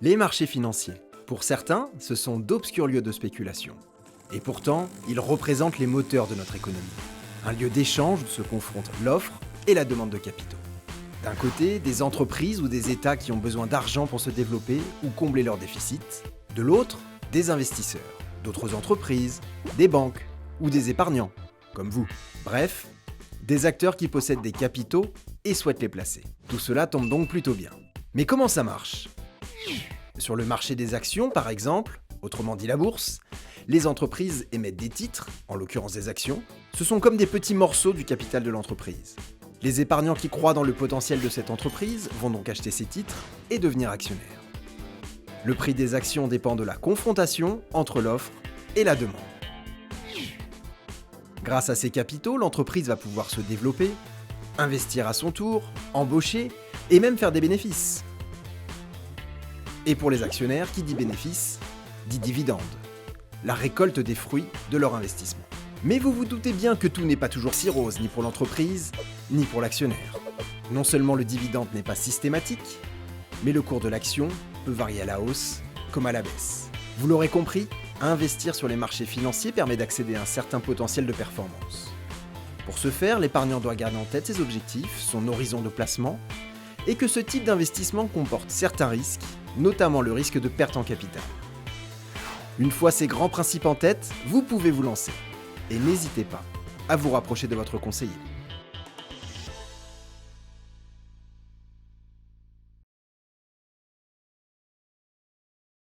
Les marchés financiers. Pour certains, ce sont d'obscurs lieux de spéculation. Et pourtant, ils représentent les moteurs de notre économie. Un lieu d'échange où se confrontent l'offre et la demande de capitaux. D'un côté, des entreprises ou des États qui ont besoin d'argent pour se développer ou combler leurs déficits. De l'autre, des investisseurs, d'autres entreprises, des banques ou des épargnants, comme vous. Bref, des acteurs qui possèdent des capitaux et souhaitent les placer. Tout cela tombe donc plutôt bien. Mais comment ça marche ? Sur le marché des actions, par exemple, autrement dit la bourse, les entreprises émettent des titres, en l'occurrence des actions. Ce sont comme des petits morceaux du capital de l'entreprise. Les épargnants qui croient dans le potentiel de cette entreprise vont donc acheter ces titres et devenir actionnaires. Le prix des actions dépend de la confrontation entre l'offre et la demande. Grâce à ces capitaux, l'entreprise va pouvoir se développer, investir à son tour, embaucher et même faire des bénéfices. Et pour les actionnaires, qui dit bénéfice, dit dividende, la récolte des fruits de leur investissement. Mais vous vous doutez bien que tout n'est pas toujours si rose, ni pour l'entreprise, ni pour l'actionnaire. Non seulement le dividende n'est pas systématique, mais le cours de l'action peut varier à la hausse comme à la baisse. Vous l'aurez compris, investir sur les marchés financiers permet d'accéder à un certain potentiel de performance. Pour ce faire, l'épargnant doit garder en tête ses objectifs, son horizon de placement, et que ce type d'investissement comporte certains risques, notamment le risque de perte en capital. Une fois ces grands principes en tête, vous pouvez vous lancer. Et n'hésitez pas à vous rapprocher de votre conseiller.